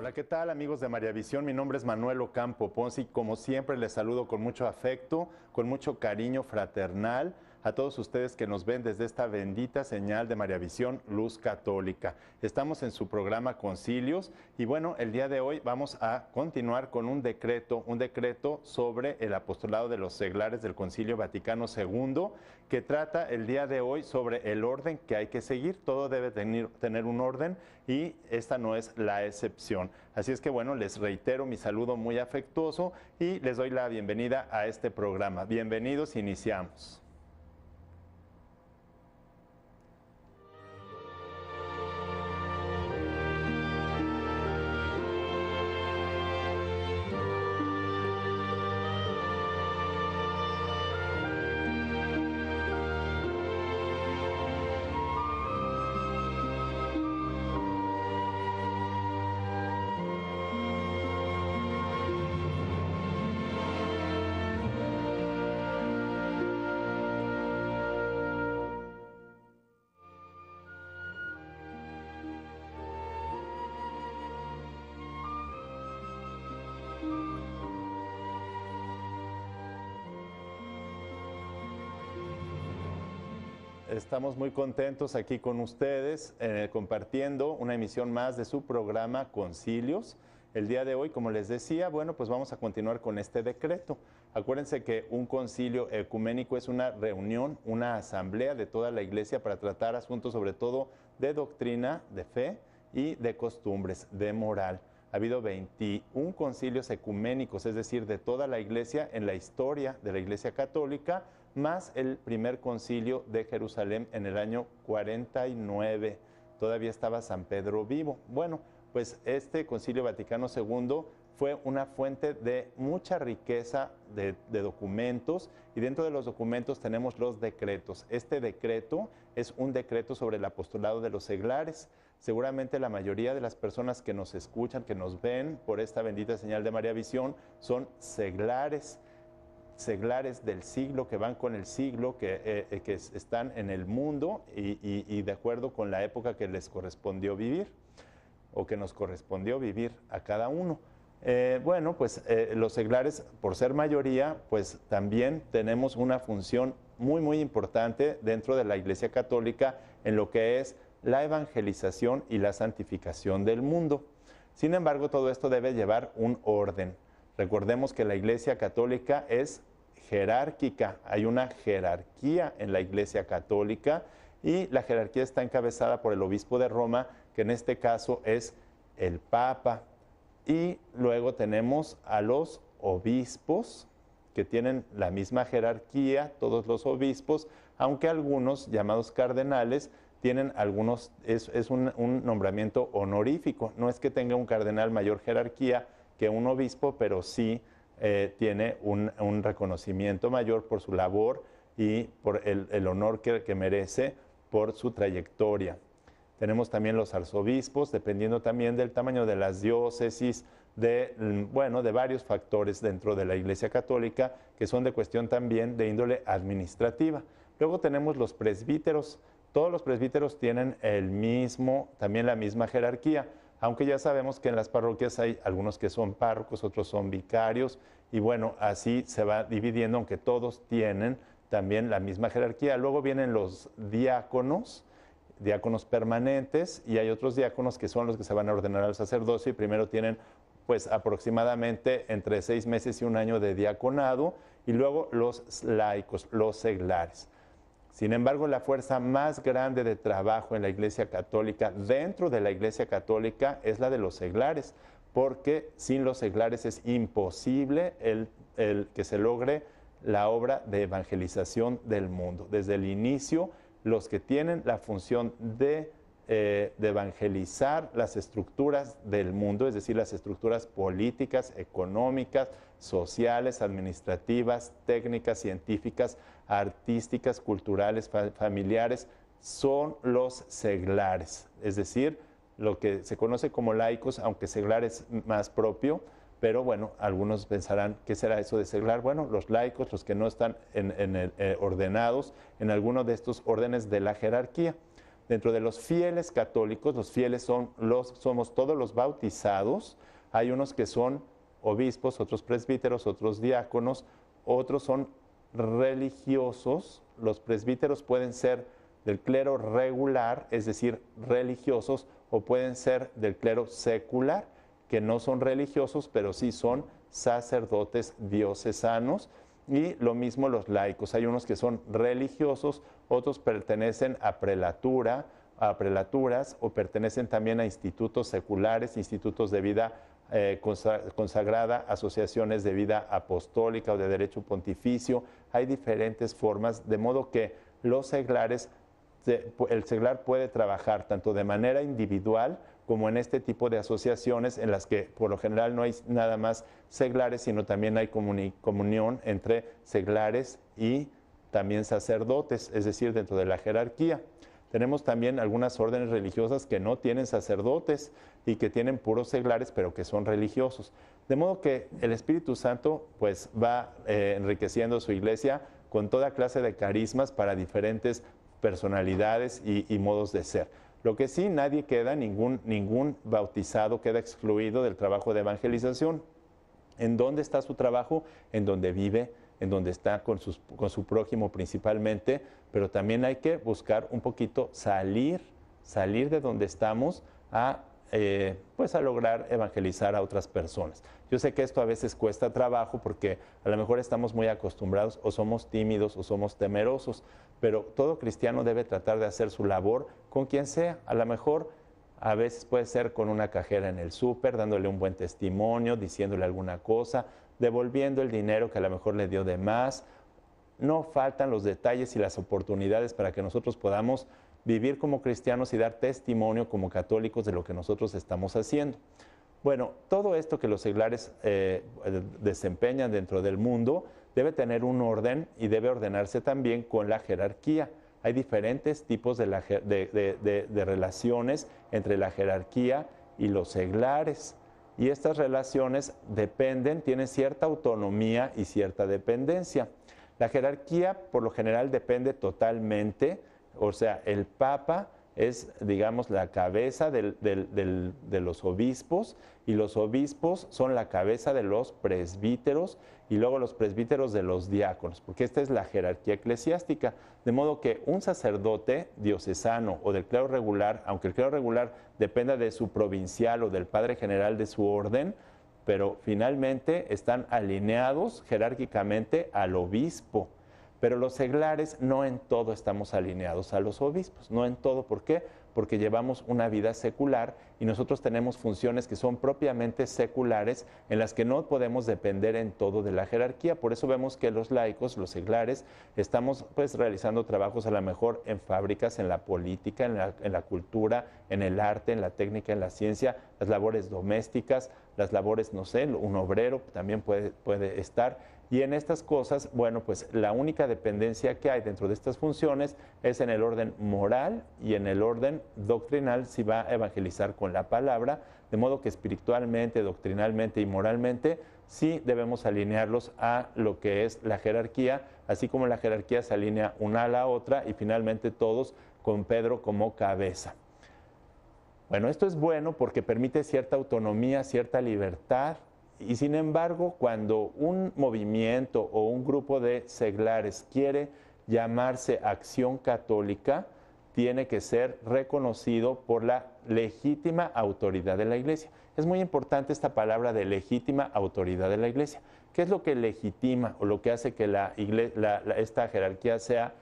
Hola, ¿qué tal amigos de María Visión? Mi nombre es Manuel Ocampo Ponce y como siempre les saludo con mucho afecto, con mucho cariño fraternal a todos ustedes que nos ven desde esta bendita señal de María Visión, Luz Católica. Estamos en su programa Concilios y bueno, el día de hoy vamos a continuar con un decreto sobre el apostolado de los seglares del Concilio Vaticano II, que trata el día de hoy sobre el orden que hay que seguir. Todo debe tener un orden y esta no es la excepción. Así es que bueno, les reitero mi saludo muy afectuoso y les doy la bienvenida a este programa. Bienvenidos, iniciamos. Estamos muy contentos aquí con ustedes compartiendo una emisión más de su programa Concilios. El día de hoy, como les decía, bueno, pues vamos a continuar con este decreto. Acuérdense que un concilio ecuménico es una reunión, una asamblea de toda la Iglesia para tratar asuntos sobre todo de doctrina, de fe y de costumbres, de moral. Ha habido 21 concilios ecuménicos, es decir, de toda la Iglesia en la historia de la Iglesia Católica, más el primer concilio de Jerusalén en el año 49. Todavía estaba San Pedro vivo. Bueno, pues este Concilio Vaticano II fue una fuente de mucha riqueza de documentos y dentro de los documentos tenemos los decretos. Este decreto es un decreto sobre el apostolado de los seglares. Seguramente la mayoría de las personas que nos escuchan, que nos ven por esta bendita señal de María Visión, son seglares del siglo, que van con el siglo, que están en el mundo y de acuerdo con la época que les correspondió vivir o que nos correspondió vivir a cada uno. Bueno, pues los seglares, por ser mayoría, pues también tenemos una función muy, muy importante dentro de la Iglesia Católica en lo que es la evangelización y la santificación del mundo. Sin embargo, todo esto debe llevar un orden. Recordemos que la Iglesia Católica es jerárquica, hay una jerarquía en la Iglesia Católica y la jerarquía está encabezada por el obispo de Roma, que en este caso es el Papa. Y luego tenemos a los obispos, que tienen la misma jerarquía, todos los obispos, aunque algunos, llamados cardenales, tienen algunos, es un nombramiento honorífico. No es que tenga un cardenal mayor jerarquía que un obispo, pero sí tiene un reconocimiento mayor por su labor y por el honor que merece por su trayectoria. Tenemos también los arzobispos, dependiendo también del tamaño de las diócesis, de varios factores dentro de la Iglesia Católica que son de cuestión también de índole administrativa. Luego tenemos los presbíteros. Todos los presbíteros tienen también la misma jerarquía, aunque ya sabemos que en las parroquias hay algunos que son párrocos, otros son vicarios, y bueno, así se va dividiendo, aunque todos tienen también la misma jerarquía. Luego vienen los diáconos permanentes, y hay otros diáconos que son los que se van a ordenar al sacerdocio y primero tienen pues aproximadamente entre 6 meses y 1 año de diaconado, y luego los laicos, los seglares. Sin embargo, la fuerza más grande de trabajo en la Iglesia Católica, dentro de la Iglesia Católica, es la de los seglares, porque sin los seglares es imposible el que se logre la obra de evangelización del mundo. Desde el inicio, los que tienen la función de evangelizar las estructuras del mundo, es decir, las estructuras políticas, económicas, sociales, administrativas, técnicas, científicas, artísticas, culturales, familiares, son los seglares, es decir, lo que se conoce como laicos, aunque seglar es más propio, pero bueno, algunos pensarán, ¿qué será eso de seglar? Bueno, los laicos, los que no están ordenados en alguno de estos órdenes de la jerarquía. Dentro de los fieles católicos, los fieles somos todos los bautizados. Hay unos que son obispos, otros presbíteros, otros diáconos, otros son religiosos. Los presbíteros pueden ser del clero regular, es decir, religiosos, o pueden ser del clero secular, que no son religiosos, pero sí son sacerdotes diocesanos. Y lo mismo los laicos. Hay unos que son religiosos, otros pertenecen a prelaturas o pertenecen también a institutos seculares, institutos de vida consagrada, asociaciones de vida apostólica o de derecho pontificio. Hay diferentes formas, de modo que los seglares, el seglar puede trabajar tanto de manera individual como en este tipo de asociaciones en las que por lo general no hay nada más seglares, sino también hay comunión entre seglares y también sacerdotes, es decir, dentro de la jerarquía. Tenemos también algunas órdenes religiosas que no tienen sacerdotes y que tienen puros seglares, pero que son religiosos. De modo que el Espíritu Santo pues va enriqueciendo su iglesia con toda clase de carismas para diferentes personalidades y modos de ser. Lo que sí, nadie queda, ningún bautizado queda excluido del trabajo de evangelización. ¿En dónde está su trabajo? En donde vive, en donde está con su prójimo principalmente, pero también hay que buscar un poquito salir de donde estamos pues a lograr evangelizar a otras personas. Yo sé que esto a veces cuesta trabajo porque a lo mejor estamos muy acostumbrados o somos tímidos o somos temerosos, pero todo cristiano debe tratar de hacer su labor con quien sea. A lo mejor a veces puede ser con una cajera en el súper, dándole un buen testimonio, diciéndole alguna cosa, devolviendo el dinero que a lo mejor le dio de más. No faltan los detalles y las oportunidades para que nosotros podamos vivir como cristianos y dar testimonio como católicos de lo que nosotros estamos haciendo. Bueno, todo esto que los seglares desempeñan dentro del mundo debe tener un orden y debe ordenarse también con la jerarquía. Hay diferentes tipos de relaciones entre la jerarquía y los seglares. Y estas relaciones tienen cierta autonomía y cierta dependencia. La jerarquía, por lo general, depende totalmente, o sea, el Papa es, digamos, la cabeza de los obispos, y los obispos son la cabeza de los presbíteros, y luego los presbíteros de los diáconos, porque esta es la jerarquía eclesiástica. De modo que un sacerdote diocesano o del clero regular, aunque el clero regular dependa de su provincial o del padre general de su orden, pero finalmente están alineados jerárquicamente al obispo. Pero los seglares no en todo estamos alineados a los obispos, no en todo. ¿Por qué? Porque llevamos una vida secular y nosotros tenemos funciones que son propiamente seculares en las que no podemos depender en todo de la jerarquía. Por eso vemos que los laicos, los seglares, estamos pues realizando trabajos a lo mejor en fábricas, en la política, en la cultura, en el arte, en la técnica, en la ciencia, las labores domésticas, las labores, no sé, un obrero también puede estar. Y en estas cosas, bueno, pues la única dependencia que hay dentro de estas funciones es en el orden moral y en el orden doctrinal, si va a evangelizar con la palabra, de modo que espiritualmente, doctrinalmente y moralmente sí debemos alinearlos a lo que es la jerarquía, así como la jerarquía se alinea una a la otra y finalmente todos con Pedro como cabeza. Bueno, esto es bueno porque permite cierta autonomía, cierta libertad. Y sin embargo, cuando un movimiento o un grupo de seglares quiere llamarse Acción Católica, tiene que ser reconocido por la legítima autoridad de la Iglesia. Es muy importante esta palabra de legítima autoridad de la Iglesia. ¿Qué es lo que legitima o lo que hace que esta jerarquía sea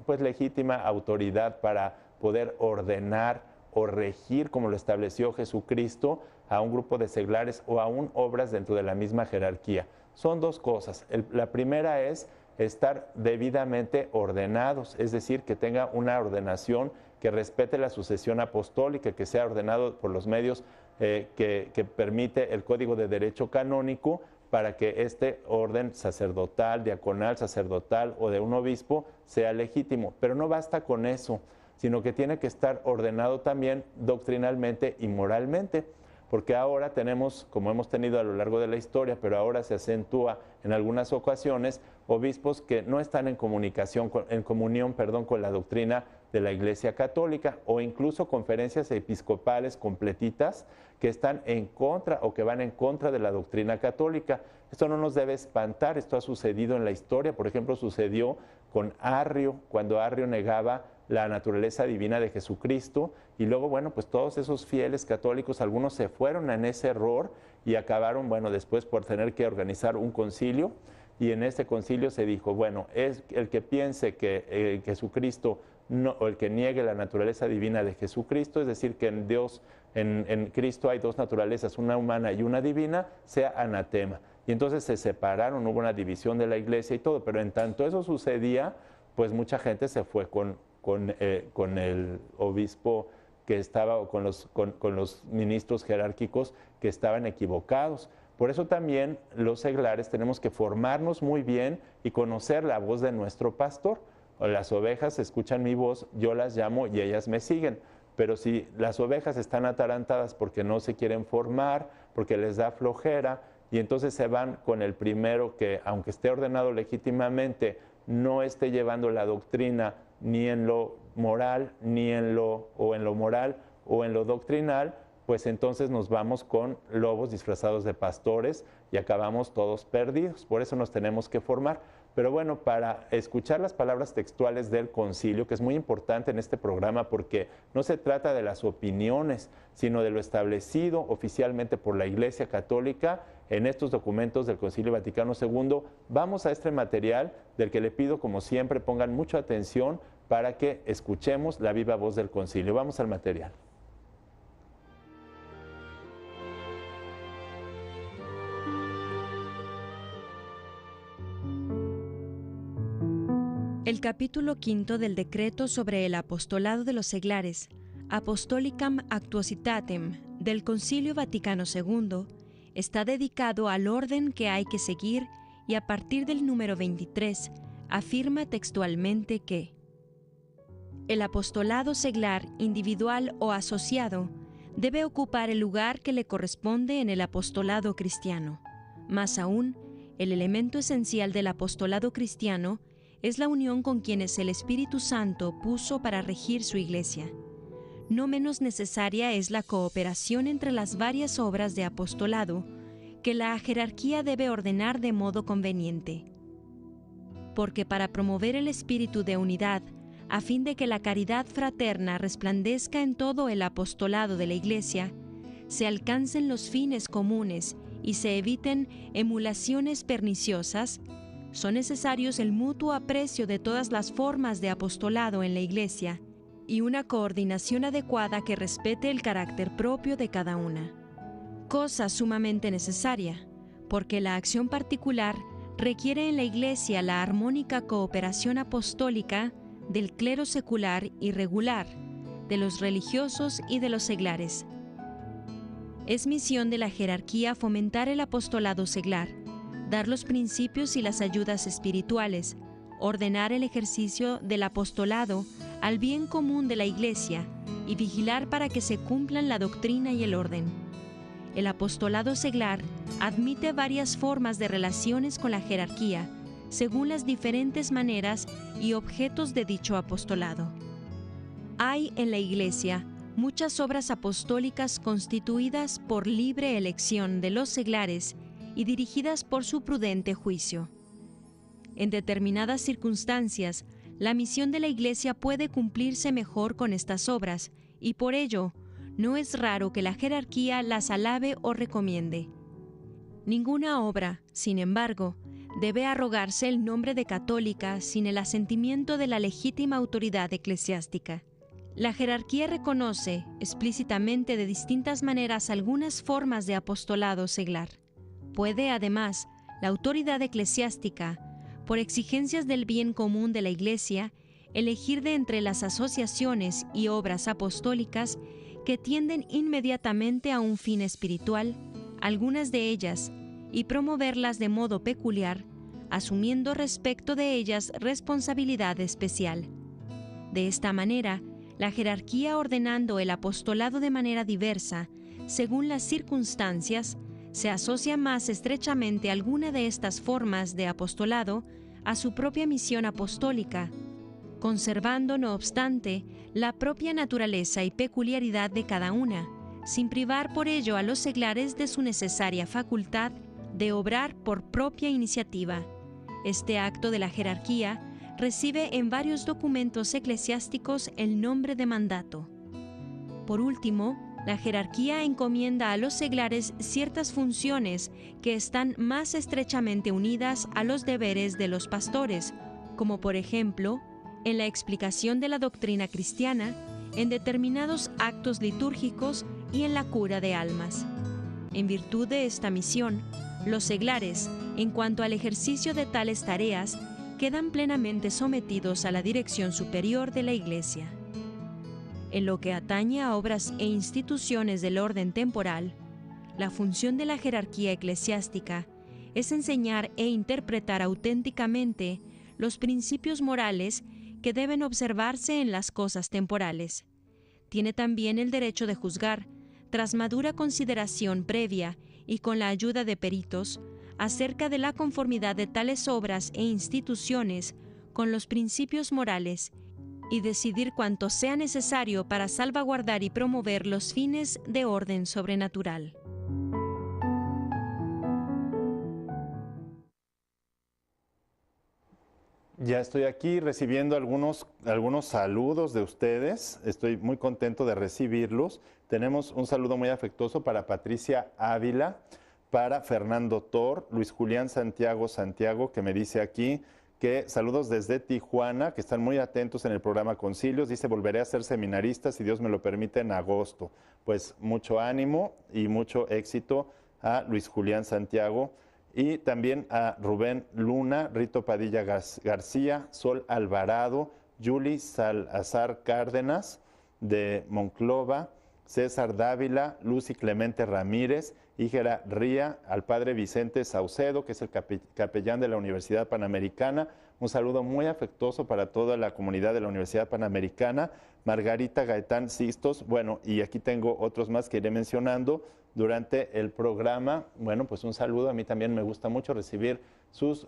pues legítima autoridad para poder ordenar o regir, como lo estableció Jesucristo, a un grupo de seglares o aún obras dentro de la misma jerarquía? Son dos cosas. La primera es estar debidamente ordenados, es decir, que tenga una ordenación que respete la sucesión apostólica, que sea ordenado por los medios que permite el Código de Derecho Canónico, para que este orden sacerdotal, diaconal, sacerdotal o de un obispo sea legítimo. Pero no basta con eso, sino que tiene que estar ordenado también doctrinalmente y moralmente, porque ahora tenemos, como hemos tenido a lo largo de la historia, pero ahora se acentúa en algunas ocasiones, obispos que no están en comunión con la doctrina de la Iglesia Católica, o incluso conferencias episcopales completitas que están en contra o que van en contra de la doctrina católica. Esto no nos debe espantar, esto ha sucedido en la historia. Por ejemplo, sucedió con Arrio, cuando Arrio negaba la naturaleza divina de Jesucristo, y luego, bueno, pues todos esos fieles católicos, algunos se fueron en ese error y acabaron, bueno, después por tener que organizar un concilio, y en este concilio se dijo, bueno, es el que piense que Jesucristo, no, o el que niegue la naturaleza divina de Jesucristo, es decir, que en Dios, en Cristo hay dos naturalezas, una humana y una divina, sea anatema. Y entonces se separaron, hubo una división de la iglesia y todo, pero en tanto eso sucedía, pues mucha gente se fue con el obispo que estaba, o con los ministros jerárquicos que estaban equivocados. Por eso también los seglares tenemos que formarnos muy bien y conocer la voz de nuestro pastor. Las ovejas escuchan mi voz, yo las llamo y ellas me siguen. Pero si las ovejas están atarantadas porque no se quieren formar, porque les da flojera, y entonces se van con el primero que, aunque esté ordenado legítimamente, no esté llevando la doctrina ni en lo moral, ni en lo moral o en lo doctrinal, pues entonces nos vamos con lobos disfrazados de pastores y acabamos todos perdidos. Por eso nos tenemos que formar. Pero bueno, para escuchar las palabras textuales del concilio, que es muy importante en este programa porque no se trata de las opiniones, sino de lo establecido oficialmente por la Iglesia Católica en estos documentos del Concilio Vaticano II, vamos a este material del que le pido, como siempre, pongan mucha atención para que escuchemos la viva voz del concilio. Vamos al material. El capítulo 5 del decreto sobre el apostolado de los seglares, Apostolicam Actuositatem, del Concilio Vaticano II, está dedicado al orden que hay que seguir y a partir del número 23 afirma textualmente que el apostolado seglar individual o asociado debe ocupar el lugar que le corresponde en el apostolado cristiano. Más aún, el elemento esencial del apostolado cristiano es la unión con quienes el Espíritu Santo puso para regir su Iglesia. No menos necesaria es la cooperación entre las varias obras de apostolado que la jerarquía debe ordenar de modo conveniente. Porque para promover el espíritu de unidad, a fin de que la caridad fraterna resplandezca en todo el apostolado de la Iglesia, se alcancen los fines comunes y se eviten emulaciones perniciosas, son necesarios el mutuo aprecio de todas las formas de apostolado en la Iglesia y una coordinación adecuada que respete el carácter propio de cada una. Cosa sumamente necesaria, porque la acción particular requiere en la Iglesia la armónica cooperación apostólica del clero secular y regular, de los religiosos y de los seglares. Es misión de la jerarquía fomentar el apostolado seglar, dar los principios y las ayudas espirituales, ordenar el ejercicio del apostolado al bien común de la Iglesia y vigilar para que se cumplan la doctrina y el orden. El apostolado seglar admite varias formas de relaciones con la jerarquía, según las diferentes maneras y objetos de dicho apostolado. Hay en la Iglesia muchas obras apostólicas constituidas por libre elección de los seglares y dirigidas por su prudente juicio. En determinadas circunstancias, la misión de la Iglesia puede cumplirse mejor con estas obras, y por ello, no es raro que la jerarquía las alabe o recomiende. Ninguna obra, sin embargo, debe arrogarse el nombre de católica sin el asentimiento de la legítima autoridad eclesiástica. La jerarquía reconoce explícitamente de distintas maneras algunas formas de apostolado seglar. Puede, además, la autoridad eclesiástica, por exigencias del bien común de la Iglesia, elegir de entre las asociaciones y obras apostólicas que tienden inmediatamente a un fin espiritual, algunas de ellas, y promoverlas de modo peculiar, asumiendo respecto de ellas responsabilidad especial. De esta manera, la jerarquía ordenando el apostolado de manera diversa, según las circunstancias, se asocia más estrechamente alguna de estas formas de apostolado a su propia misión apostólica, conservando, no obstante, la propia naturaleza y peculiaridad de cada una, sin privar por ello a los seglares de su necesaria facultad de obrar por propia iniciativa. Este acto de la jerarquía recibe en varios documentos eclesiásticos el nombre de mandato. Por último, la jerarquía encomienda a los seglares ciertas funciones que están más estrechamente unidas a los deberes de los pastores, como por ejemplo, en la explicación de la doctrina cristiana, en determinados actos litúrgicos y en la cura de almas. En virtud de esta misión, los seglares, en cuanto al ejercicio de tales tareas, quedan plenamente sometidos a la dirección superior de la Iglesia. En lo que atañe a obras e instituciones del orden temporal, la función de la jerarquía eclesiástica es enseñar e interpretar auténticamente los principios morales que deben observarse en las cosas temporales. Tiene también el derecho de juzgar, tras madura consideración previa y con la ayuda de peritos, acerca de la conformidad de tales obras e instituciones con los principios morales y decidir cuanto sea necesario para salvaguardar y promover los fines de orden sobrenatural. Ya estoy aquí recibiendo algunos saludos de ustedes. Estoy muy contento de recibirlos. Tenemos un saludo muy afectuoso para Patricia Ávila, para Fernando Tor, Luis Julián Santiago, que me dice aquí que saludos desde Tijuana, que están muy atentos en el programa Concilios. Dice, volveré a ser seminarista, si Dios me lo permite, en agosto. Pues mucho ánimo y mucho éxito a Luis Julián Santiago. Y también a Rubén Luna, Rito Padilla García, Sol Alvarado, Yuli Salazar Cárdenas de Monclova, César Dávila, Lucy Clemente Ramírez, Ígera Ría, al padre Vicente Saucedo, que es el capellán de la Universidad Panamericana. Un saludo muy afectuoso para toda la comunidad de la Universidad Panamericana. Margarita Gaetán Sistos, bueno, y aquí tengo otros más que iré mencionando durante el programa. Bueno, pues un saludo. A mí también me gusta mucho recibir sus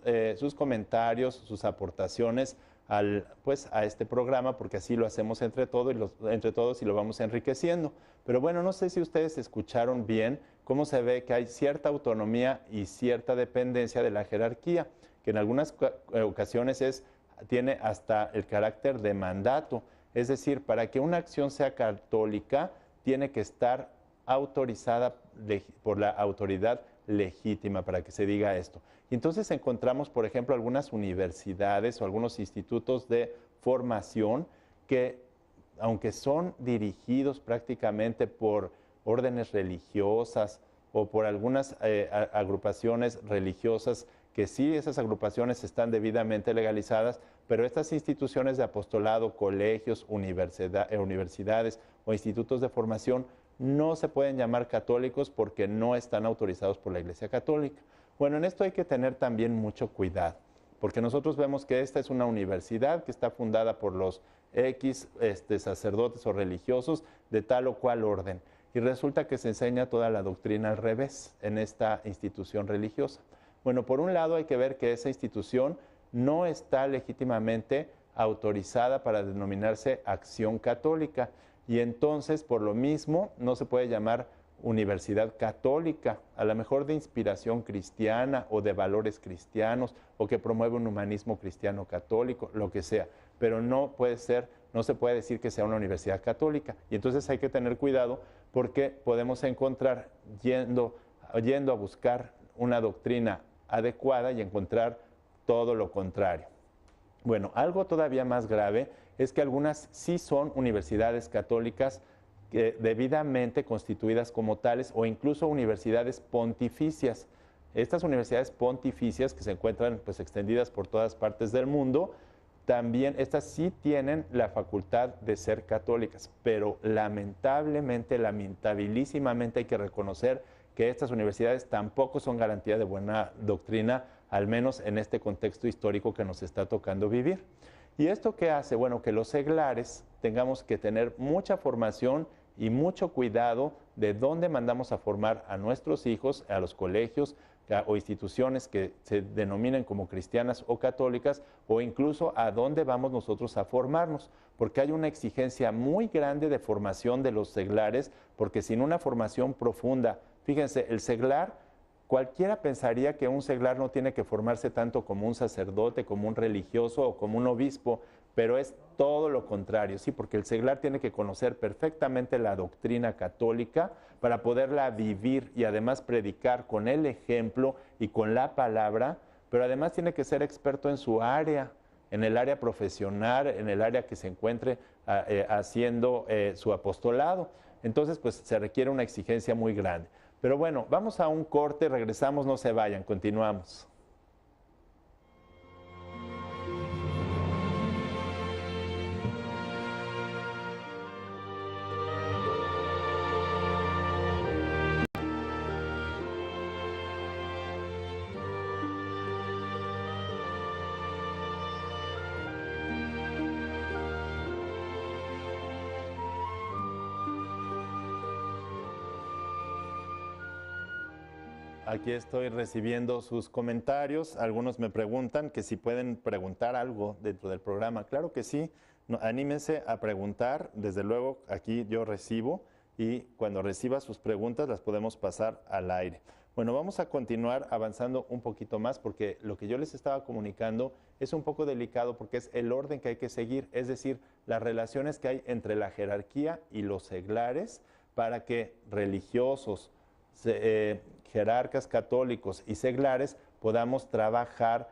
comentarios, sus aportaciones a este programa, porque así lo hacemos entre todos y lo vamos enriqueciendo. Pero bueno, no sé si ustedes escucharon bien cómo se ve que hay cierta autonomía y cierta dependencia de la jerarquía, que en algunas ocasiones tiene hasta el carácter de mandato. Es decir, para que una acción sea católica, tiene que estar autorizada por la autoridad legítima para que se diga esto. Y entonces encontramos, por ejemplo, algunas universidades o algunos institutos de formación que, aunque son dirigidos prácticamente por órdenes religiosas o por algunas agrupaciones religiosas, que sí, esas agrupaciones están debidamente legalizadas, pero estas instituciones de apostolado, colegios, universidades o institutos de formación no se pueden llamar católicos porque no están autorizados por la Iglesia Católica. Bueno, en esto hay que tener también mucho cuidado, porque nosotros vemos que esta es una universidad que está fundada por los sacerdotes o religiosos de tal o cual orden, y resulta que se enseña toda la doctrina al revés en esta institución religiosa. Bueno, por un lado hay que ver que esa institución no está legítimamente autorizada para denominarse Acción Católica, y entonces, por lo mismo, no se puede llamar universidad católica, a lo mejor de inspiración cristiana o de valores cristianos, o que promueve un humanismo cristiano católico, lo que sea, pero no se puede decir que sea una universidad católica. Y entonces hay que tener cuidado, porque podemos encontrar, yendo a buscar una doctrina adecuada, y encontrar todo lo contrario. Bueno, algo todavía más grave es que algunas sí son universidades católicas debidamente constituidas como tales, o incluso universidades pontificias. Estas universidades pontificias, que se encuentran pues extendidas por todas partes del mundo, también estas sí tienen la facultad de ser católicas, pero lamentabilísimamente hay que reconocer que estas universidades tampoco son garantía de buena doctrina, al menos en este contexto histórico que nos está tocando vivir. ¿Y esto qué hace? Bueno, que los seglares tengamos que tener mucha formación y mucho cuidado de dónde mandamos a formar a nuestros hijos, a los colegios o instituciones que se denominen como cristianas o católicas, o incluso a dónde vamos nosotros a formarnos, porque hay una exigencia muy grande de formación de los seglares, porque sin una formación profunda, fíjense, el seglar, cualquiera pensaría que un seglar no tiene que formarse tanto como un sacerdote, como un religioso o como un obispo, pero es todo lo contrario, ¿sí? Porque el seglar tiene que conocer perfectamente la doctrina católica para poderla vivir y además predicar con el ejemplo y con la palabra, pero además tiene que ser experto en su área, en el área profesional, en el área que se encuentre haciendo su apostolado. Entonces, pues se requiere una exigencia muy grande. Pero bueno, vamos a un corte, regresamos, no se vayan, continuamos. Aquí estoy recibiendo sus comentarios. Algunos me preguntan que si pueden preguntar algo dentro del programa. Claro que sí. No, anímense a preguntar. Desde luego, aquí yo recibo y cuando reciba sus preguntas las podemos pasar al aire. Bueno, vamos a continuar avanzando un poquito más porque lo que yo les estaba comunicando es un poco delicado porque es el orden que hay que seguir, es decir, las relaciones que hay entre la jerarquía y los seglares para que religiosos, jerarcas católicos y seglares podamos trabajar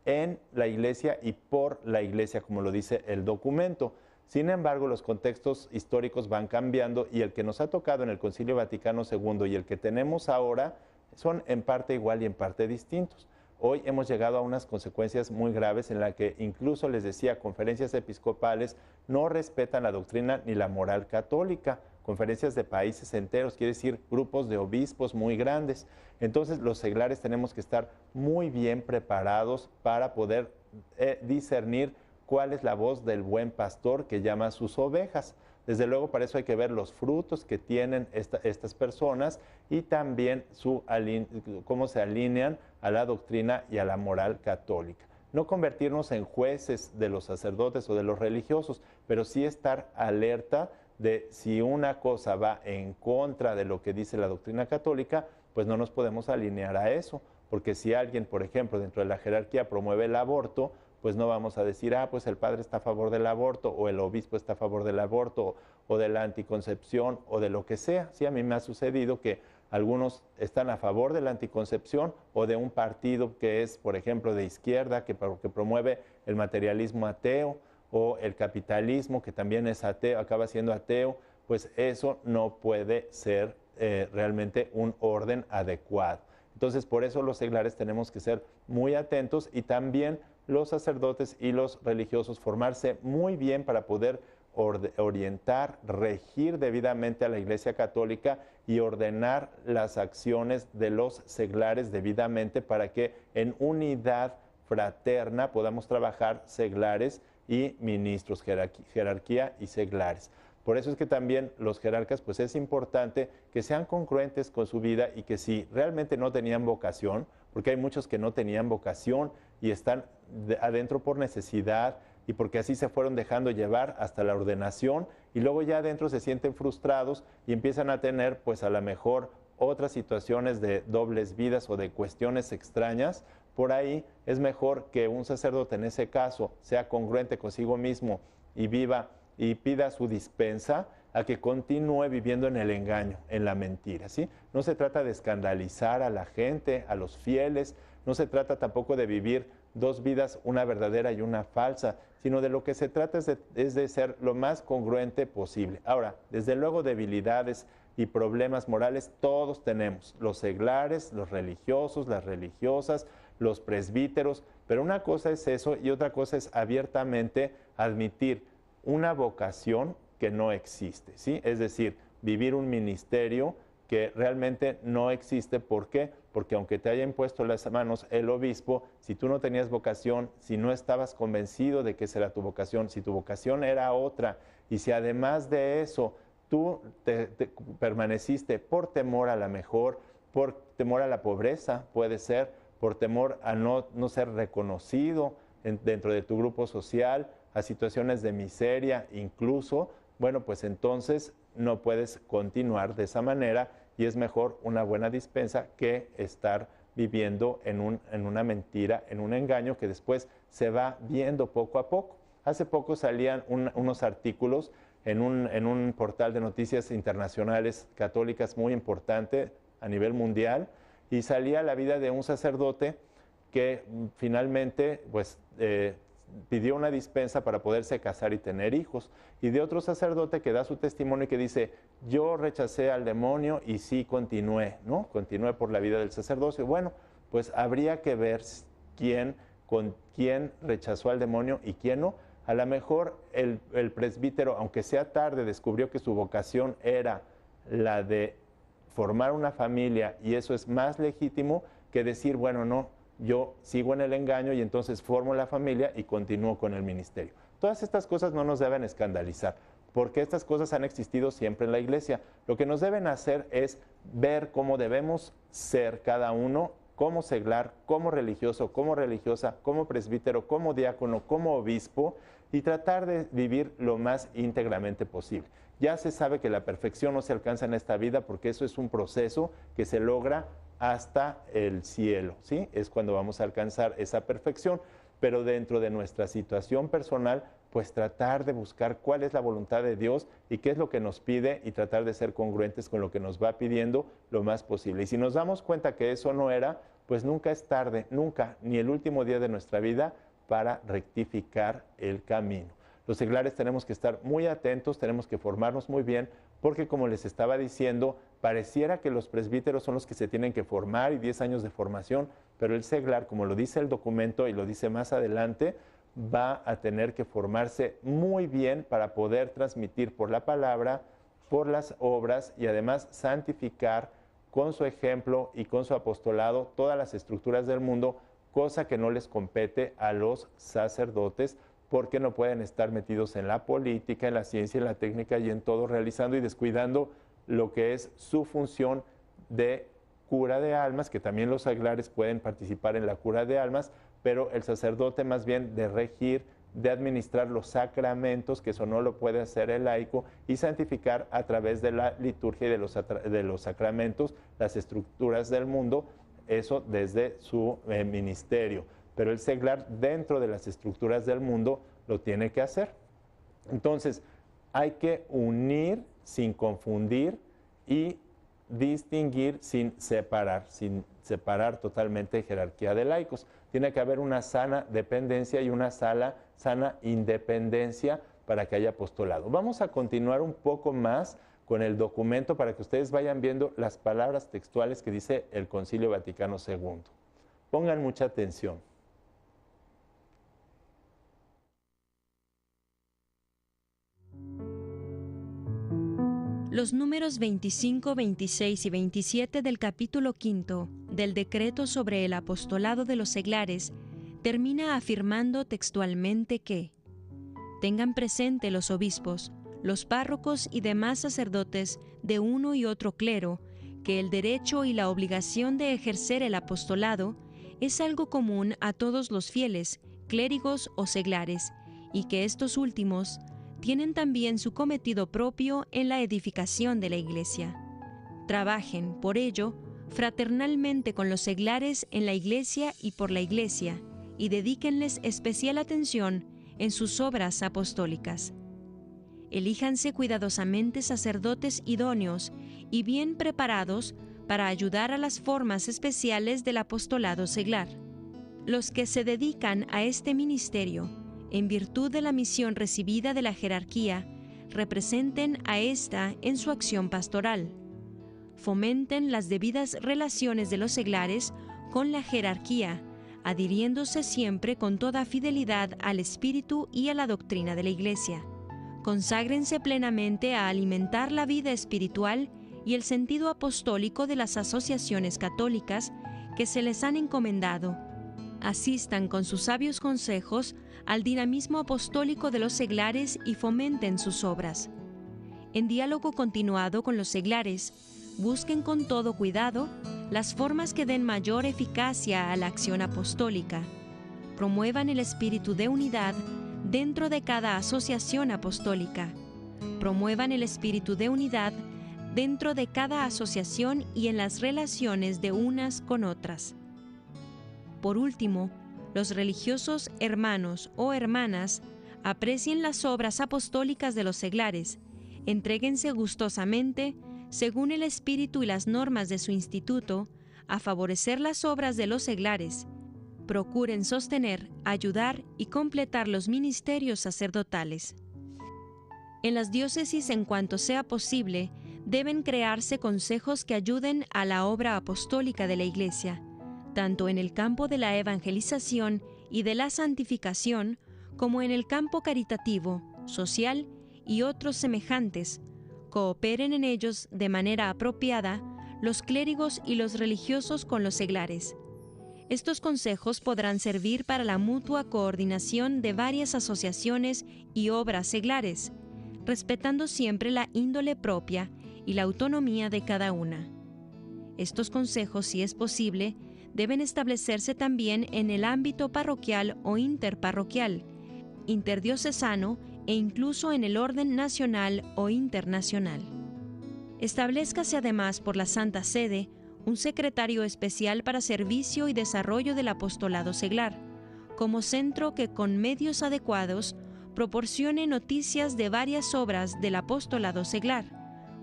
en la iglesia y por la iglesia, como lo dice el documento. Sin embargo, los contextos históricos van cambiando y el que nos ha tocado en el Concilio Vaticano II y el que tenemos ahora son en parte igual y en parte distintos. Hoy hemos llegado a unas consecuencias muy graves en la que incluso, les decía, conferencias episcopales no respetan la doctrina ni la moral católica, conferencias de países enteros, quiere decir grupos de obispos muy grandes. Entonces los seglares tenemos que estar muy bien preparados para poder discernir cuál es la voz del buen pastor que llama a sus ovejas. Desde luego, para eso hay que ver los frutos que tienen estas personas y también cómo se alinean a la doctrina y a la moral católica. No convertirnos en jueces de los sacerdotes o de los religiosos, pero sí estar alerta de si una cosa va en contra de lo que dice la doctrina católica, pues no nos podemos alinear a eso, porque si alguien, por ejemplo, dentro de la jerarquía promueve el aborto, pues no vamos a decir, pues el padre está a favor del aborto, o el obispo está a favor del aborto, o de la anticoncepción, o de lo que sea. Sí, a mí me ha sucedido que algunos están a favor de la anticoncepción, o de un partido que es, por ejemplo, de izquierda, que promueve el materialismo ateo, o el capitalismo, que también es ateo, acaba siendo ateo, pues eso no puede ser realmente un orden adecuado. Entonces, por eso los seglares tenemos que ser muy atentos y también los sacerdotes y los religiosos formarse muy bien para poder orientar, regir debidamente a la Iglesia Católica y ordenar las acciones de los seglares debidamente para que en unidad fraterna podamos trabajar seglares y ministros, jerarquía y seglares. Por eso es que también los jerarcas, pues es importante que sean congruentes con su vida y que si realmente no tenían vocación, porque hay muchos que no tenían vocación y están adentro por necesidad y porque así se fueron dejando llevar hasta la ordenación y luego ya adentro se sienten frustrados y empiezan a tener pues a lo mejor otras situaciones de dobles vidas o de cuestiones extrañas. Por ahí es mejor que un sacerdote en ese caso sea congruente consigo mismo y viva y pida su dispensa a que continúe viviendo en el engaño, en la mentira, ¿sí? No se trata de escandalizar a la gente, a los fieles, no se trata tampoco de vivir dos vidas, una verdadera y una falsa, sino de lo que se trata es de ser lo más congruente posible. Ahora, desde luego debilidades y problemas morales todos tenemos, los seglares, los religiosos, las religiosas, los presbíteros, pero una cosa es eso y otra cosa es abiertamente admitir una vocación que no existe, ¿sí? Es decir, vivir un ministerio que realmente no existe. ¿Por qué? Porque aunque te haya impuesto las manos el obispo, si tú no tenías vocación, si no estabas convencido de que esa era tu vocación, si tu vocación era otra, y si además de eso tú te permaneciste por temor a la mejor, por temor a la pobreza, puede ser, por temor a no ser reconocido dentro de tu grupo social, a situaciones de miseria incluso, bueno, pues entonces no puedes continuar de esa manera y es mejor una buena dispensa que estar viviendo en una mentira, en un engaño que después se va viendo poco a poco. Hace poco salían unos artículos en un portal de noticias internacionales católicas muy importante a nivel mundial y salía la vida de un sacerdote que finalmente pues, pidió una dispensa para poderse casar y tener hijos, y de otro sacerdote que da su testimonio y que dice, yo rechacé al demonio y sí continué, ¿no? Continué por la vida del sacerdocio. Bueno, pues habría que ver con quién rechazó al demonio y quién no. A lo mejor el presbítero, aunque sea tarde, descubrió que su vocación era la de formar una familia y eso es más legítimo que decir, bueno, no, yo sigo en el engaño y entonces formo la familia y continúo con el ministerio. Todas estas cosas no nos deben escandalizar, porque estas cosas han existido siempre en la iglesia. Lo que nos deben hacer es ver cómo debemos ser cada uno, como seglar, como religioso, como religiosa, como presbítero, como diácono, como obispo, y tratar de vivir lo más íntegramente posible. Ya se sabe que la perfección no se alcanza en esta vida porque eso es un proceso que se logra hasta el cielo, ¿sí? Es cuando vamos a alcanzar esa perfección, pero dentro de nuestra situación personal, pues tratar de buscar cuál es la voluntad de Dios y qué es lo que nos pide y tratar de ser congruentes con lo que nos va pidiendo lo más posible. Y si nos damos cuenta que eso no era, pues nunca es tarde, nunca, ni el último día de nuestra vida para rectificar el camino. Los seglares tenemos que estar muy atentos, tenemos que formarnos muy bien, porque como les estaba diciendo, pareciera que los presbíteros son los que se tienen que formar y 10 años de formación, pero el seglar, como lo dice el documento y lo dice más adelante, va a tener que formarse muy bien para poder transmitir por la palabra, por las obras y además santificar con su ejemplo y con su apostolado todas las estructuras del mundo, cosa que no les compete a los sacerdotes, porque no pueden estar metidos en la política, en la ciencia, en la técnica y en todo, realizando y descuidando lo que es su función de cura de almas, que también los seglares pueden participar en la cura de almas, pero el sacerdote más bien de regir, de administrar los sacramentos, que eso no lo puede hacer el laico, y santificar a través de la liturgia y de los sacramentos las estructuras del mundo, eso desde su ministerio. Pero el seglar dentro de las estructuras del mundo lo tiene que hacer. Entonces, hay que unir sin confundir y distinguir sin separar totalmente jerarquía de laicos. Tiene que haber una sana dependencia y una sana independencia para que haya apostolado. Vamos a continuar un poco más con el documento para que ustedes vayan viendo las palabras textuales que dice el Concilio Vaticano II. Pongan mucha atención. Los números 25, 26 y 27 del capítulo 5 del decreto sobre el apostolado de los seglares termina afirmando textualmente que tengan presente los obispos, los párrocos y demás sacerdotes de uno y otro clero que el derecho y la obligación de ejercer el apostolado es algo común a todos los fieles, clérigos o seglares, y que estos últimos tienen también su cometido propio en la edificación de la Iglesia. Trabajen, por ello, fraternalmente con los seglares en la Iglesia y por la Iglesia, y dedíquenles especial atención en sus obras apostólicas. Elíjanse cuidadosamente sacerdotes idóneos y bien preparados para ayudar a las formas especiales del apostolado seglar. Los que se dedican a este ministerio, en virtud de la misión recibida de la jerarquía, representen a ésta en su acción pastoral. Fomenten las debidas relaciones de los seglares con la jerarquía, adhiriéndose siempre con toda fidelidad al espíritu y a la doctrina de la Iglesia. Conságrense plenamente a alimentar la vida espiritual y el sentido apostólico de las asociaciones católicas que se les han encomendado. Asistan con sus sabios consejos al dinamismo apostólico de los seglares y fomenten sus obras. en diálogo continuado con los seglares, busquen con todo cuidado las formas que den mayor eficacia a la acción apostólica, promuevan el espíritu de unidad dentro de cada asociación apostólica, promuevan el espíritu de unidad dentro de cada asociación y en las relaciones de unas con otras. Por último, los religiosos hermanos o hermanas aprecien las obras apostólicas de los seglares, entréguense gustosamente, según el espíritu y las normas de su instituto, a favorecer las obras de los seglares. Procuren sostener, ayudar y completar los ministerios sacerdotales. En las diócesis, en cuanto sea posible, deben crearse consejos que ayuden a la obra apostólica de la Iglesia, tanto en el campo de la evangelización y de la santificación, como en el campo caritativo, social y otros semejantes. Cooperen en ellos de manera apropiada los clérigos y los religiosos con los seglares. Estos consejos podrán servir para la mutua coordinación de varias asociaciones y obras seglares, respetando siempre la índole propia y la autonomía de cada una. Estos consejos, si es posible, deben establecerse también en el ámbito parroquial o interparroquial, interdiocesano e incluso en el orden nacional o internacional. Establezcase además por la Santa Sede un secretario especial para servicio y desarrollo del apostolado seglar, como centro que con medios adecuados proporcione noticias de varias obras del apostolado seglar,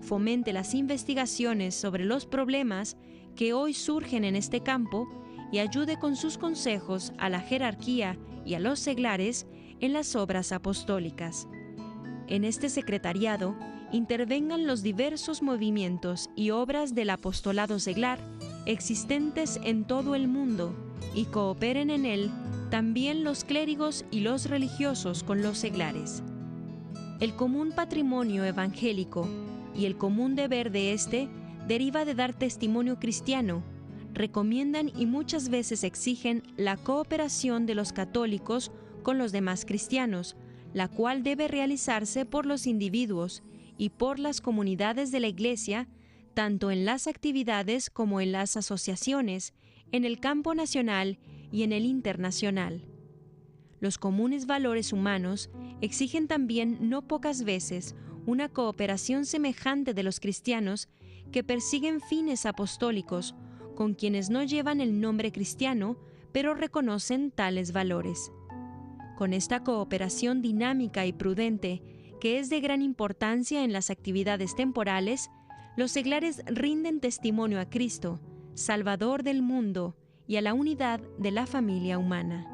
fomente las investigaciones sobre los problemas que hoy surgen en este campo y ayude con sus consejos a la jerarquía y a los seglares en las obras apostólicas. En este secretariado intervengan los diversos movimientos y obras del apostolado seglar existentes en todo el mundo y cooperen en él también los clérigos y los religiosos con los seglares. El común patrimonio evangélico y el común deber de éste deriva de dar testimonio cristiano. Recomiendan y muchas veces exigen la cooperación de los católicos con los demás cristianos, la cual debe realizarse por los individuos y por las comunidades de la Iglesia, tanto en las actividades como en las asociaciones, en el campo nacional y en el internacional. Los comunes valores humanos exigen también no pocas veces una cooperación semejante de los cristianos que persiguen fines apostólicos con quienes no llevan el nombre cristiano, pero reconocen tales valores. Con esta cooperación dinámica y prudente, que es de gran importancia en las actividades temporales, los seglares rinden testimonio a Cristo, Salvador del mundo, y a la unidad de la familia humana.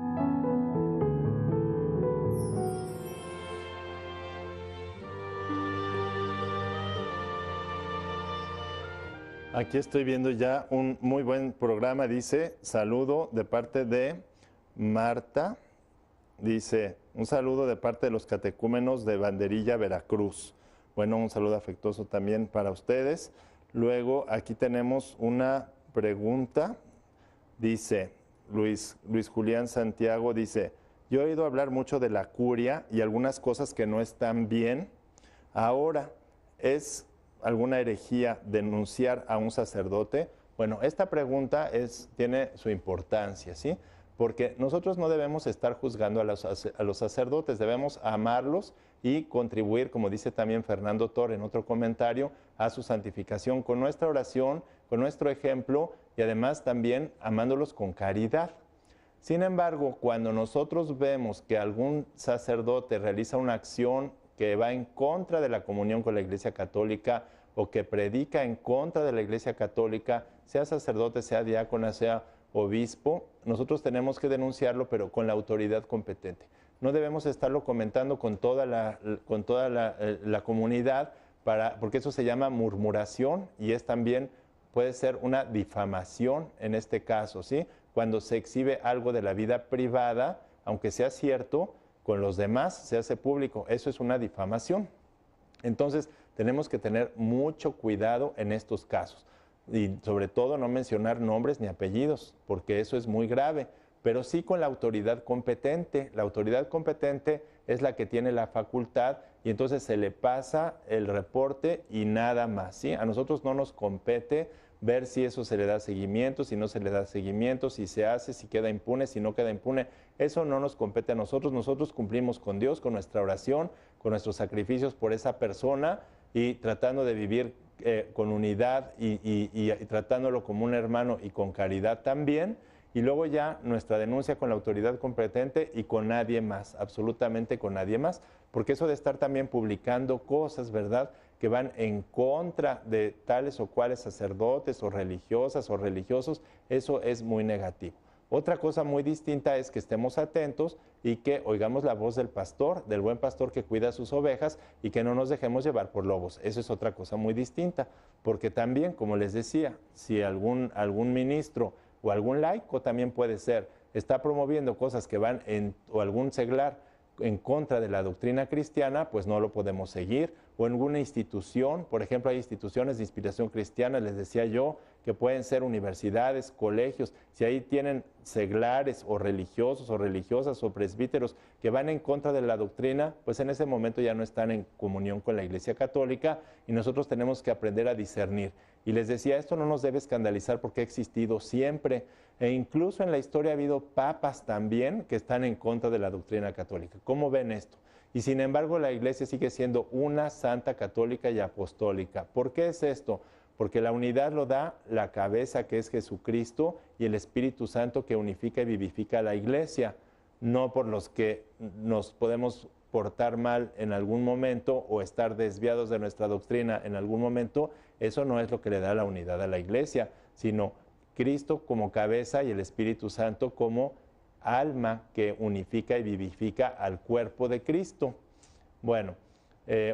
Aquí estoy viendo ya un muy buen programa, dice, saludo de parte de Marta, dice, un saludo de parte de los catecúmenos de Banderilla, Veracruz. Bueno, un saludo afectuoso también para ustedes. Luego, aquí tenemos una pregunta, dice Luis Julián Santiago, dice, yo he oído hablar mucho de la curia y algunas cosas que no están bien. Ahora, ¿es alguna herejía denunciar a un sacerdote? Bueno, esta pregunta tiene su importancia, ¿sí? Porque nosotros no debemos estar juzgando a los sacerdotes, debemos amarlos y contribuir, como dice también Fernando Torre en otro comentario, a su santificación con nuestra oración, con nuestro ejemplo y además también amándolos con caridad. Sin embargo, cuando nosotros vemos que algún sacerdote realiza una acción que va en contra de la comunión con la Iglesia Católica o que predica en contra de la Iglesia Católica, sea sacerdote, sea diácona, sea obispo, nosotros tenemos que denunciarlo, pero con la autoridad competente. No debemos estarlo comentando con toda la comunidad, porque eso se llama murmuración y también puede ser una difamación en este caso, ¿sí? Cuando se exhibe algo de la vida privada, aunque sea cierto, con los demás se hace público, eso es una difamación. Entonces, tenemos que tener mucho cuidado en estos casos. Y sobre todo no mencionar nombres ni apellidos, porque eso es muy grave, pero sí con la autoridad competente. La autoridad competente es la que tiene la facultad y entonces se le pasa el reporte y nada más, ¿sí? A nosotros no nos compete ver si eso se le da seguimiento, si no se le da seguimiento, si se hace, si queda impune, si no queda impune. Eso no nos compete a nosotros. Nosotros cumplimos con Dios, con nuestra oración, con nuestros sacrificios por esa persona y tratando de vivir con unidad y tratándolo como un hermano y con caridad también. Y luego ya nuestra denuncia con la autoridad competente y con nadie más, absolutamente con nadie más. Porque eso de estar también publicando cosas, ¿verdad?, que van en contra de tales o cuales sacerdotes o religiosas o religiosos, eso es muy negativo. Otra cosa muy distinta es que estemos atentos y que oigamos la voz del pastor, del buen pastor que cuida sus ovejas y que no nos dejemos llevar por lobos. Eso es otra cosa muy distinta, porque también, como les decía, si algún ministro o algún laico también puede ser, está promoviendo cosas que van o algún seglar en contra de la doctrina cristiana, pues no lo podemos seguir. O en alguna institución, por ejemplo, hay instituciones de inspiración cristiana, les decía yo, que pueden ser universidades, colegios, si ahí tienen seglares o religiosos o religiosas o presbíteros que van en contra de la doctrina, pues en ese momento ya no están en comunión con la Iglesia Católica y nosotros tenemos que aprender a discernir. Y les decía, esto no nos debe escandalizar porque ha existido siempre e incluso en la historia ha habido papas también que están en contra de la doctrina católica. ¿Cómo ven esto? Y sin embargo la Iglesia sigue siendo una santa, católica y apostólica. ¿Por qué es esto? Porque la unidad lo da la cabeza, que es Jesucristo, y el Espíritu Santo que unifica y vivifica a la Iglesia, no por los que nos podemos portar mal en algún momento o estar desviados de nuestra doctrina en algún momento. Eso no es lo que le da la unidad a la Iglesia, sino Cristo como cabeza y el Espíritu Santo como alma que unifica y vivifica al cuerpo de Cristo. Bueno,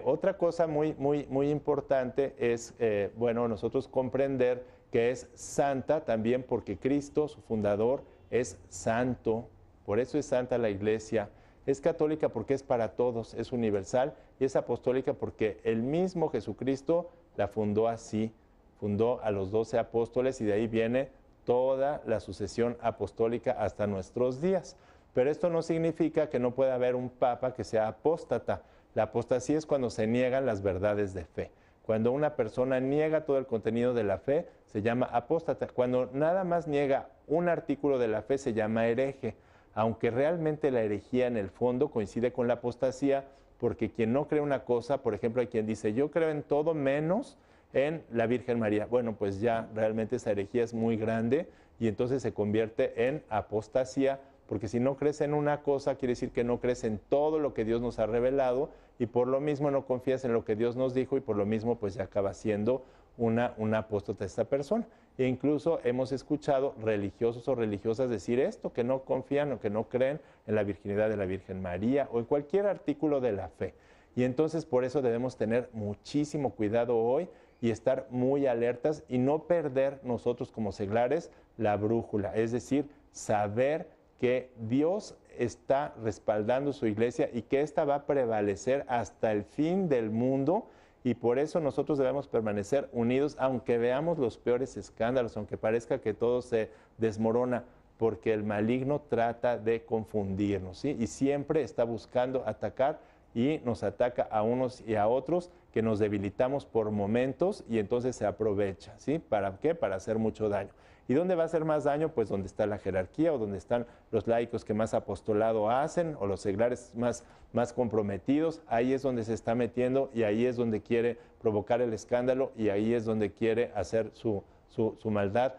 otra cosa muy importante es, nosotros comprender que es santa también porque Cristo, su fundador, es santo. Por eso es santa la Iglesia. Es católica porque es para todos, es universal, y es apostólica porque el mismo Jesucristo la fundó así. Fundó a los 12 apóstoles y de ahí viene toda la sucesión apostólica hasta nuestros días. Pero esto no significa que no pueda haber un papa que sea apóstata. La apostasía es cuando se niegan las verdades de fe. Cuando una persona niega todo el contenido de la fe, se llama apóstata. Cuando nada más niega un artículo de la fe, se llama hereje. Aunque realmente la herejía en el fondo coincide con la apostasía, porque quien no cree una cosa, por ejemplo, hay quien dice, yo creo en todo menos en la Virgen María. Bueno, pues ya realmente esa herejía es muy grande y entonces se convierte en apostasía, porque si no crees en una cosa, quiere decir que no crees en todo lo que Dios nos ha revelado y por lo mismo no confías en lo que Dios nos dijo y por lo mismo pues ya acaba siendo una apóstata esta persona. E incluso hemos escuchado religiosos o religiosas decir esto, que no confían o que no creen en la virginidad de la Virgen María o en cualquier artículo de la fe. Y entonces por eso debemos tener muchísimo cuidado hoy y estar muy alertas y no perder nosotros como seglares la brújula, es decir, saber que Dios está respaldando su iglesia y que ésta va a prevalecer hasta el fin del mundo y por eso nosotros debemos permanecer unidos aunque veamos los peores escándalos, aunque parezca que todo se desmorona, porque el maligno trata de confundirnos, ¿sí? Y siempre está buscando atacar y nos ataca a unos y a otros que nos debilitamos por momentos y entonces se aprovecha, ¿sí? ¿Para qué? Para hacer mucho daño. ¿Y dónde va a hacer más daño? Pues donde está la jerarquía o donde están los laicos que más apostolado hacen o los seglares más comprometidos. Ahí es donde se está metiendo y ahí es donde quiere provocar el escándalo y ahí es donde quiere hacer su maldad,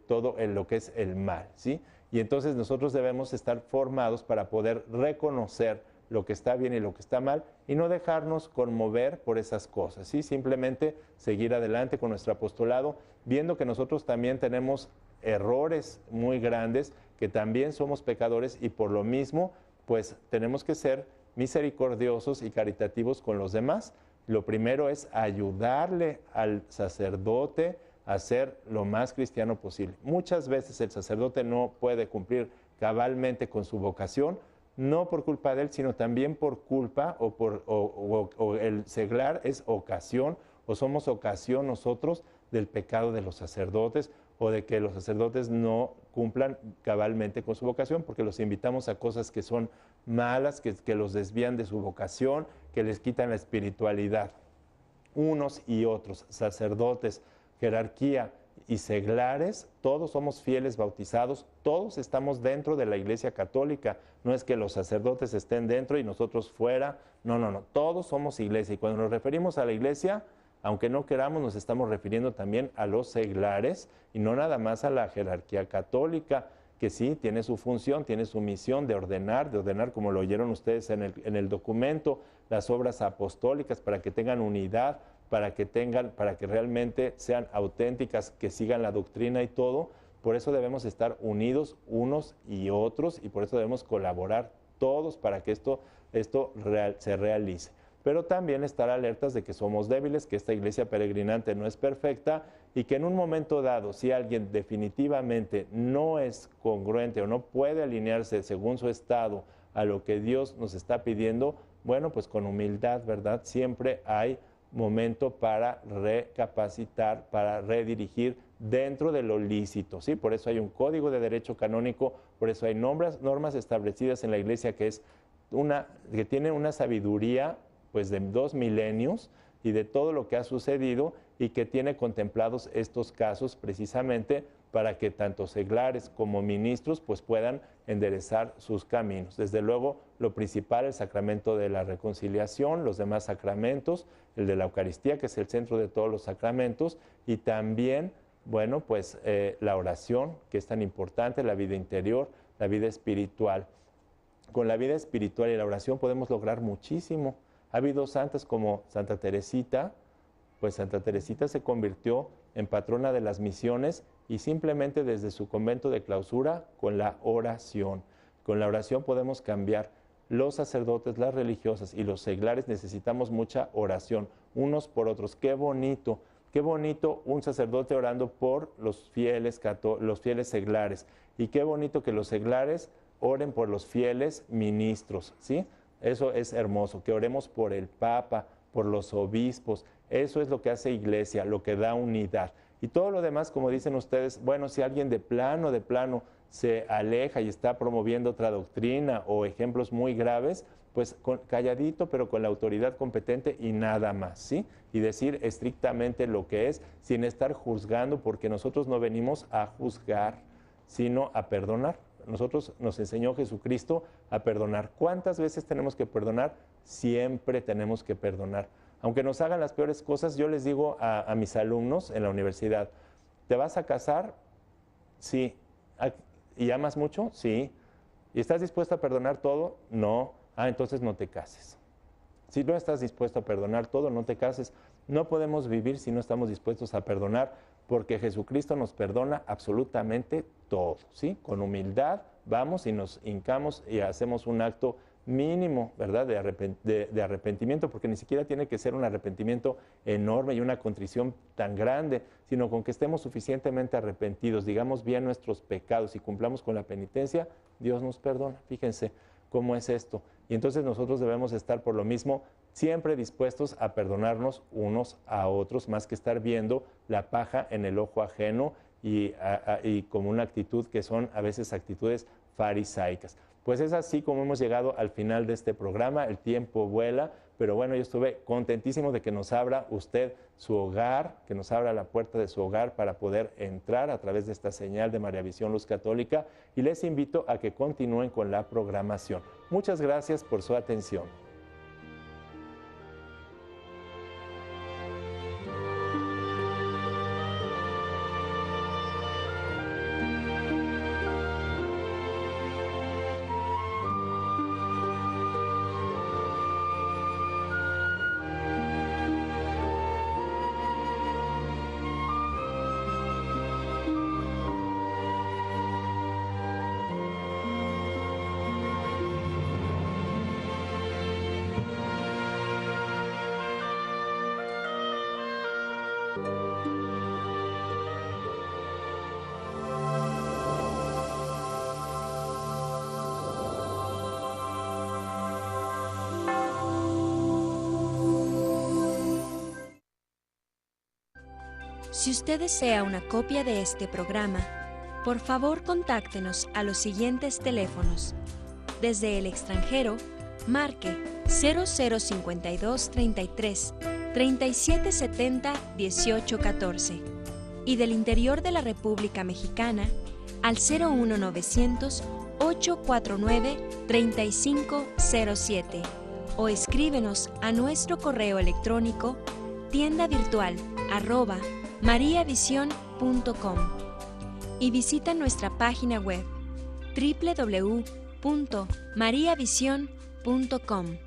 todo lo que es el mal, ¿sí? Y entonces nosotros debemos estar formados para poder reconocer lo que está bien y lo que está mal y no dejarnos conmover por esas cosas, ¿sí? Simplemente seguir adelante con nuestro apostolado, viendo que nosotros también tenemos errores muy grandes, que también somos pecadores y por lo mismo, pues tenemos que ser misericordiosos y caritativos con los demás. Lo primero es ayudarle al sacerdote a ser lo más cristiano posible. Muchas veces el sacerdote no puede cumplir cabalmente con su vocación, no por culpa de él, sino también por culpa o el seglar es ocasión o somos ocasión nosotros del pecado de los sacerdotes o de que los sacerdotes no cumplan cabalmente con su vocación porque los invitamos a cosas que son malas, que los desvían de su vocación, que les quitan la espiritualidad. Unos y otros, sacerdotes, jerarquía y seglares, todos somos fieles bautizados, todos estamos dentro de la Iglesia Católica. No es que los sacerdotes estén dentro y nosotros fuera, no, todos somos iglesia. Y cuando nos referimos a la iglesia, aunque no queramos, nos estamos refiriendo también a los seglares y no nada más a la jerarquía católica, que sí, tiene su función, tiene su misión de ordenar como lo oyeron ustedes en el documento, las obras apostólicas para que tengan unidad, para que realmente sean auténticas, que sigan la doctrina y todo. Por eso debemos estar unidos unos y otros y por eso debemos colaborar todos para que esto se realice. Pero también estar alertas de que somos débiles, que esta iglesia peregrinante no es perfecta y que en un momento dado, si alguien definitivamente no es congruente o no puede alinearse según su estado a lo que Dios nos está pidiendo, bueno, pues con humildad, ¿verdad? Siempre hay momento para recapacitar, para redirigir dentro de lo lícito, ¿sí? Por eso hay un código de derecho canónico, por eso hay normas establecidas en la iglesia que tiene una sabiduría pues de 2 milenios y de todo lo que ha sucedido y que tiene contemplados estos casos precisamente para que tanto seglares como ministros pues puedan enderezar sus caminos. Desde luego, lo principal, el sacramento de la reconciliación, los demás sacramentos, el de la Eucaristía, que es el centro de todos los sacramentos, y también, bueno, pues la oración, que es tan importante, la vida interior, la vida espiritual. Con la vida espiritual y la oración podemos lograr muchísimo. Ha habido santas como Santa Teresita, pues Santa Teresita se convirtió en patrona de las misiones y simplemente desde su convento de clausura con la oración. Con la oración podemos cambiar. Los sacerdotes, las religiosas y los seglares necesitamos mucha oración, unos por otros. Qué bonito un sacerdote orando por los fieles seglares. Y qué bonito que los seglares oren por los fieles ministros, ¿sí? Eso es hermoso, que oremos por el Papa, por los obispos. Eso es lo que hace iglesia, lo que da unidad. Y todo lo demás, como dicen ustedes, bueno, si alguien de plano se aleja y está promoviendo otra doctrina o ejemplos muy graves, pues calladito, pero con la autoridad competente y nada más, ¿sí? Y decir estrictamente lo que es, sin estar juzgando, porque nosotros no venimos a juzgar, sino a perdonar. Nosotros nos enseñó Jesucristo a perdonar. ¿Cuántas veces tenemos que perdonar? Siempre tenemos que perdonar. Aunque nos hagan las peores cosas, yo les digo a mis alumnos en la universidad, ¿te vas a casar? Sí. ¿Y amas mucho? Sí. ¿Y estás dispuesto a perdonar todo? No. Entonces no te cases. Si no estás dispuesto a perdonar todo, no te cases. No podemos vivir si no estamos dispuestos a perdonar, porque Jesucristo nos perdona absolutamente todo, ¿sí? Con humildad vamos y nos hincamos y hacemos un acto mínimo, ¿verdad?, de arrepentimiento, porque ni siquiera tiene que ser un arrepentimiento enorme y una contrición tan grande, sino con que estemos suficientemente arrepentidos, digamos bien nuestros pecados y cumplamos con la penitencia, Dios nos perdona. Fíjense cómo es esto. Y entonces nosotros debemos estar por lo mismo siempre dispuestos a perdonarnos unos a otros, más que estar viendo la paja en el ojo ajeno y como una actitud que son a veces actitudes farisaicas. Pues es así como hemos llegado al final de este programa. El tiempo vuela, pero bueno, yo estuve contentísimo de que nos abra usted su hogar, que nos abra la puerta de su hogar para poder entrar a través de esta señal de María Visión Luz Católica, y les invito a que continúen con la programación. Muchas gracias por su atención. Si usted desea una copia de este programa, por favor contáctenos a los siguientes teléfonos. Desde el extranjero, Marque 0052 33 3770 1814 y del interior de la República Mexicana al 01900 849 3507 o escríbenos a nuestro correo electrónico tiendavirtual@mariavision.com y visita nuestra página web www.mariavision.com.